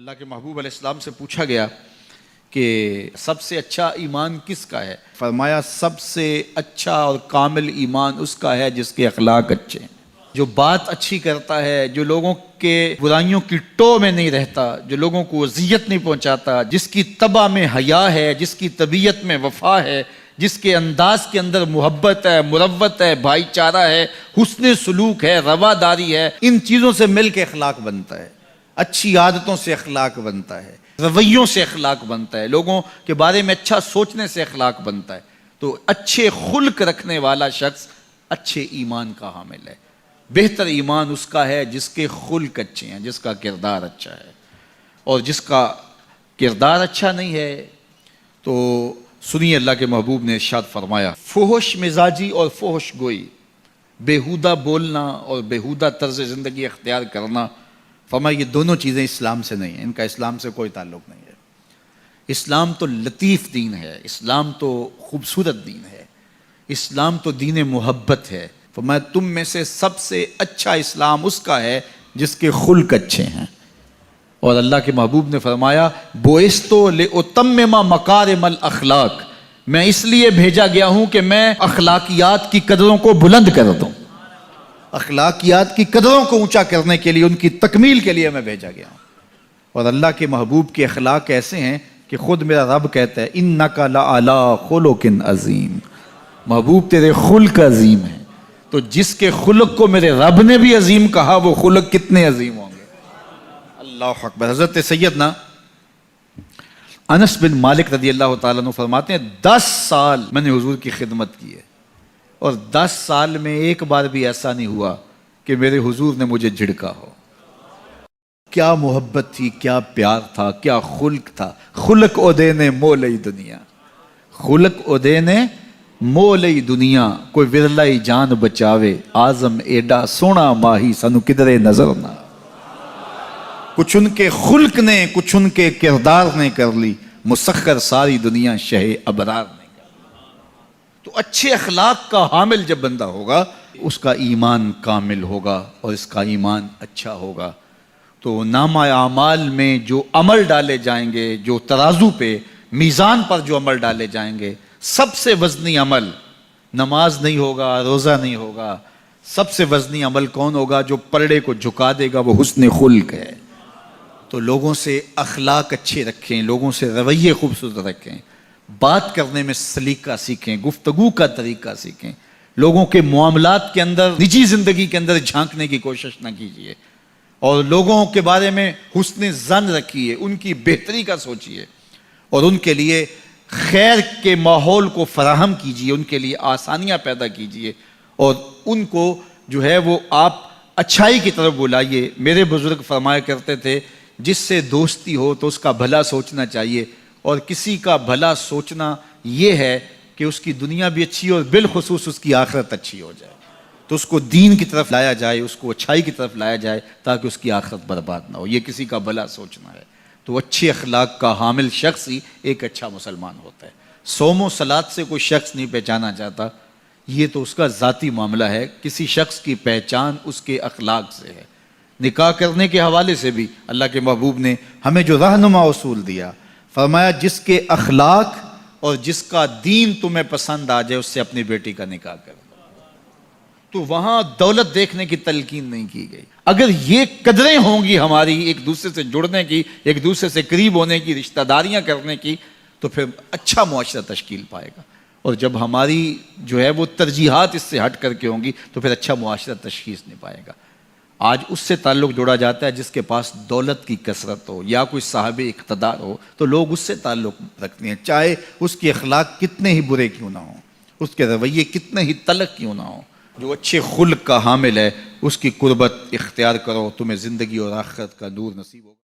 اللہ کے محبوب علیہ السلام سے پوچھا گیا کہ سب سے اچھا ایمان کس کا ہے؟ فرمایا سب سے اچھا اور کامل ایمان اس کا ہے جس کے اخلاق اچھے ہیں، جو بات اچھی کرتا ہے، جو لوگوں کے برائیوں کی ٹو میں نہیں رہتا، جو لوگوں کو اذیت نہیں پہنچاتا، جس کی طبع میں حیا ہے، جس کی طبیعت میں وفا ہے، جس کے انداز کے اندر محبت ہے، مروت ہے، بھائی چارہ ہے، حسن سلوک ہے، رواداری ہے۔ ان چیزوں سے مل کے اخلاق بنتا ہے، اچھی عادتوں سے اخلاق بنتا ہے، رویوں سے اخلاق بنتا ہے، لوگوں کے بارے میں اچھا سوچنے سے اخلاق بنتا ہے۔ تو اچھے خلق رکھنے والا شخص اچھے ایمان کا حامل ہے۔ بہتر ایمان اس کا ہے جس کے خلق اچھے ہیں، جس کا کردار اچھا ہے۔ اور جس کا کردار اچھا نہیں ہے تو سنیے اللہ کے محبوب نے ارشاد فرمایا، فحش مزاجی اور فحش گوئی، بیہودہ بولنا اور بیہودہ طرز زندگی اختیار کرنا، فرمایا یہ دونوں چیزیں اسلام سے نہیں ہیں، ان کا اسلام سے کوئی تعلق نہیں ہے۔ اسلام تو لطیف دین ہے، اسلام تو خوبصورت دین ہے، اسلام تو دین محبت ہے۔ فرمایا تم میں سے سب سے اچھا اسلام اس کا ہے جس کے خلق اچھے ہیں۔ اور اللہ کے محبوب نے فرمایا بوئستو لأتمم مکارم الاخلاق، میں اس لیے بھیجا گیا ہوں کہ میں اخلاقیات کی قدروں کو بلند کر دوں، اخلاقیات کی قدروں کو اونچا کرنے کے لیے، ان کی تکمیل کے لیے میں بھیجا گیا ہوں۔ اور اللہ کے محبوب کے اخلاق ایسے ہیں کہ خود میرا رب کہتا ہے انک لعلی خلق عظیم، محبوب تیرے خلق عظیم ہیں۔ تو جس کے خلق کو میرے رب نے بھی عظیم کہا وہ خلق کتنے عظیم ہوں گے۔ اللہ اکبر۔ حضرت سیدنا انس بن مالک رضی اللہ تعالیٰ عنہ فرماتے ہیں 10 سال میں نے حضور کی خدمت کی ہے، اور 10 سال میں ایک بار بھی ایسا نہیں ہوا کہ میرے حضور نے مجھے جھڑکا ہو۔ کیا محبت تھی، کیا پیار تھا، کیا خلق تھا۔ خلق او دینے مولئی دنیا، خلق او دینے مولئی دنیا، کوئی ورلائی جان بچاوے، آزم ایڈا سونا ماہی سنو کدرے نظر نہ۔ کچھ ان کے خلق نے، کچھ ان کے کردار نے کر لی، مسخر ساری دنیا شہ ابرار نے۔ تو اچھے اخلاق کا حامل جب بندہ ہوگا اس کا ایمان کامل ہوگا اور اس کا ایمان اچھا ہوگا۔ تو نامہ اعمال میں جو عمل ڈالے جائیں گے، جو ترازو پہ میزان پر جو عمل ڈالے جائیں گے، سب سے وزنی عمل نماز نہیں ہوگا، روزہ نہیں ہوگا۔ سب سے وزنی عمل کون ہوگا؟ جو پلڑے کو جھکا دے گا، وہ حسن خلق ہے۔ تو لوگوں سے اخلاق اچھے رکھیں، لوگوں سے رویے خوبصورت رکھیں، بات کرنے میں سلیقہ سیکھیں، گفتگو کا طریقہ سیکھیں، لوگوں کے معاملات کے اندر، نجی زندگی کے اندر جھانکنے کی کوشش نہ کیجیے، اور لوگوں کے بارے میں حسن ظن رکھیے، ان کی بہتری کا سوچیے، اور ان کے لیے خیر کے ماحول کو فراہم کیجیے، ان کے لیے آسانیاں پیدا کیجیے، اور ان کو جو ہے وہ آپ اچھائی کی طرف بلائیے۔ میرے بزرگ فرمایا کرتے تھے جس سے دوستی ہو تو اس کا بھلا سوچنا چاہیے، اور کسی کا بھلا سوچنا یہ ہے کہ اس کی دنیا بھی اچھی اور بالخصوص اس کی آخرت اچھی ہو جائے، تو اس کو دین کی طرف لایا جائے، اس کو اچھائی کی طرف لایا جائے تاکہ اس کی آخرت برباد نہ ہو۔ یہ کسی کا بھلا سوچنا ہے۔ تو اچھے اخلاق کا حامل شخص ہی ایک اچھا مسلمان ہوتا ہے۔ صوم و صلات سے کوئی شخص نہیں پہچانا جاتا، یہ تو اس کا ذاتی معاملہ ہے۔ کسی شخص کی پہچان اس کے اخلاق سے ہے۔ نکاح کرنے کے حوالے سے بھی اللہ کے محبوب نے ہمیں جو رہنما اصول دیا، فرمایا جس کے اخلاق اور جس کا دین تمہیں پسند آ جائے اس سے اپنی بیٹی کا نکاح کر دو۔ تو وہاں دولت دیکھنے کی تلقین نہیں کی گئی۔ اگر یہ قدریں ہوں گی ہماری ایک دوسرے سے جڑنے کی، ایک دوسرے سے قریب ہونے کی، رشتہ داریاں کرنے کی، تو پھر اچھا معاشرہ تشکیل پائے گا۔ اور جب ہماری جو ہے وہ ترجیحات اس سے ہٹ کر کے ہوں گی تو پھر اچھا معاشرہ تشخیص نہیں پائے گا۔ آج اس سے تعلق جوڑا جاتا ہے جس کے پاس دولت کی کثرت ہو یا کوئی صاحب اقتدار ہو، تو لوگ اس سے تعلق رکھتے ہیں، چاہے اس کے اخلاق کتنے ہی برے کیوں نہ ہوں، اس کے رویے کتنے ہی تلخ کیوں نہ ہوں۔ جو اچھے خلق کا حامل ہے اس کی قربت اختیار کرو، تمہیں زندگی اور آخرت کا نور نصیب ہوگا۔